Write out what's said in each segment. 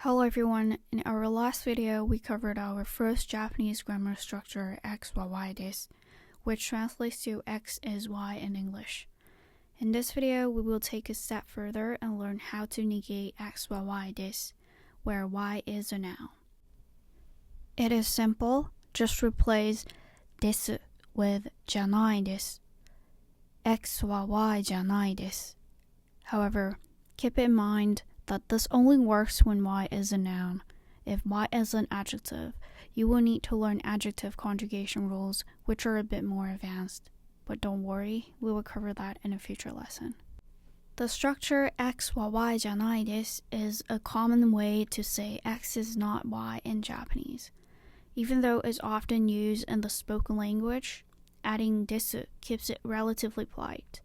Hello everyone, in our last video we covered our first Japanese grammar structure XはYです, which translates to X is Y in English. In this video we will take a step further and learn how to negate XはYです, where Y is a noun. It is simple, just replace です with じゃないです. XはYじゃないです. However, keep in mind that this only works when Y is a noun. If Y is an adjective, you will need to learn adjective conjugation rules, which are a bit more advanced. But don't worry, we will cover that in a future lesson. The structure XはYじゃないです is a common way to say X is not Y in Japanese. Even though it's often used in the spoken language, adding です keeps it relatively polite.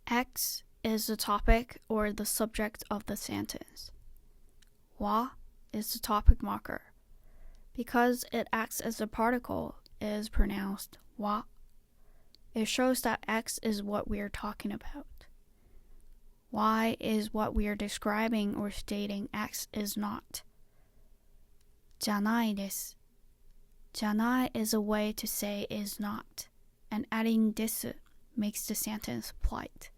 X is the topic or the subject of the sentence. Wa is the topic marker. Because it acts as a particle, it is pronounced wa. It shows that X is what we are talking about. Y is what we are describing or stating X is not. じゃないです. じゃない is a way to say is not, and adding です makes the sentence polite.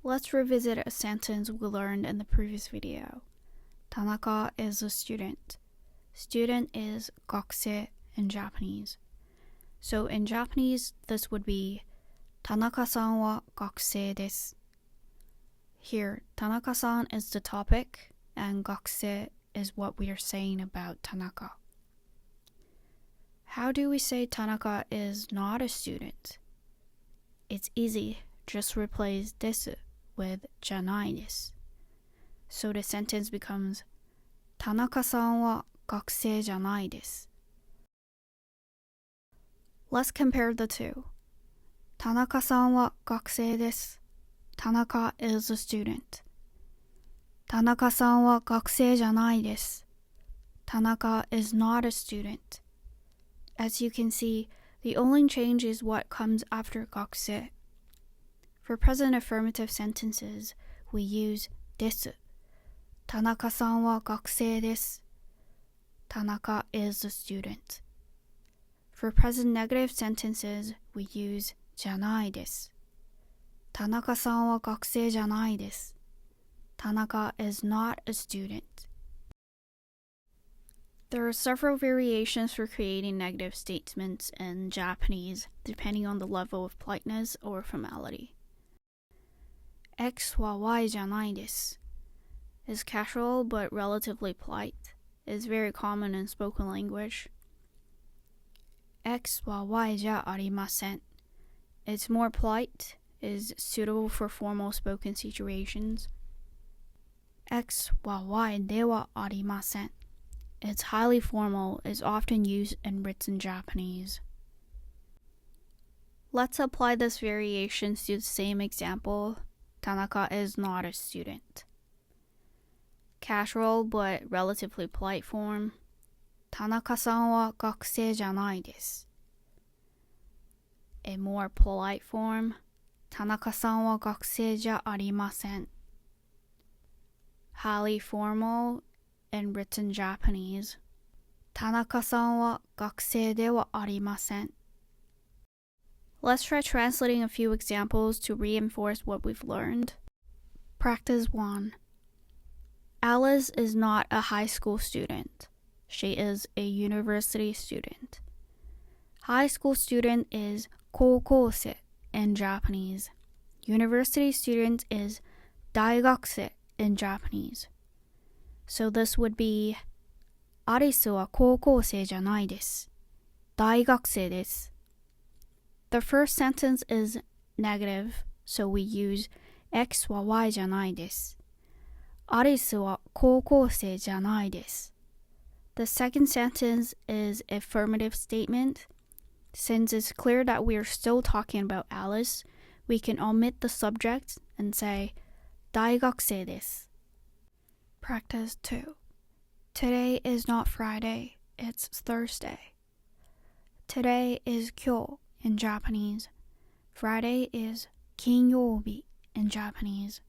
Let's revisit a sentence we learned in the previous video. Tanaka is a student. Student is 学生 in Japanese. So in Japanese, this would be 田中さんは学生です. Here, Tanaka-san is the topic, and 学生 is what we are saying about Tanaka. How do we say Tanaka is not a student? It's easy, just replace です with じゃないです. So the sentence becomes 田中さんは学生じゃないです. Let's compare the two. 田中さんは学生です. Tanaka is a student. 田中さんは学生じゃないです. Tanaka is not a student. As you can see, the only change is what comes after 学生. For present affirmative sentences, we use です. 田中さんは学生です. Tanaka is a student. For present negative sentences, we use じゃないです. 田中さんは学生じゃないです. Tanaka is not a student. There are several variations for creating negative statements in Japanese, depending on the level of politeness or formality. XはYじゃないです is casual but relatively polite. It is very common in spoken language. XはYじゃありません It's more polite, is suitable for formal spoken situations. XはYではありません It's highly formal, is often used in written Japanese. Let's apply this variation to the same example. Tanaka is not a student. Casual but relatively polite form. 田中さんは学生じゃないです A more polite form. 田中さんは学生じゃありません Highly formal in written Japanese. 田中さんは学生ではありません Let's try translating a few examples to reinforce what we've learned. Practice 1. Alice is not a high school student. She is a university student. High school student is 高校生 in Japanese. University student is 大学生 in Japanese. So this would be アリスは高校生じゃないです 大学生です The first sentence is negative, so we use Xは Y じゃないです アリスは高校生じゃないです The second sentence is affirmative statement. Since it's clear that we are still talking about Alice, we can omit the subject and say 大学生です Practice 2. Today is not Friday, it's Thursday. Today is 今日 in Japanese. Friday is 金曜日 in Japanese.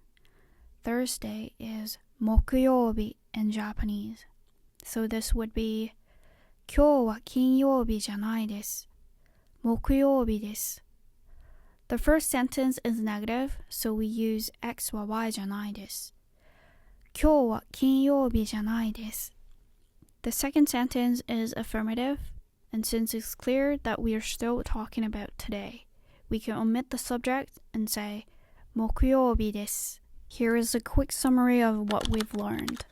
Thursday is 木曜日 in Japanese. So this would be 今日は金曜日じゃないです。木曜日です。The first sentence is negative, so we use XはYじゃないです。今日は金曜日じゃないです。The second sentence is affirmative, and since it's clear that we are still talking about today, we can omit the subject and say 木曜日です。Here is a quick summary of what we've learned.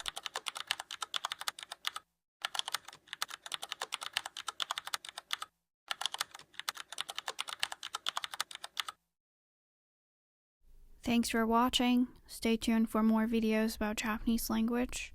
Thanks for watching. Stay tuned for more videos about Japanese language.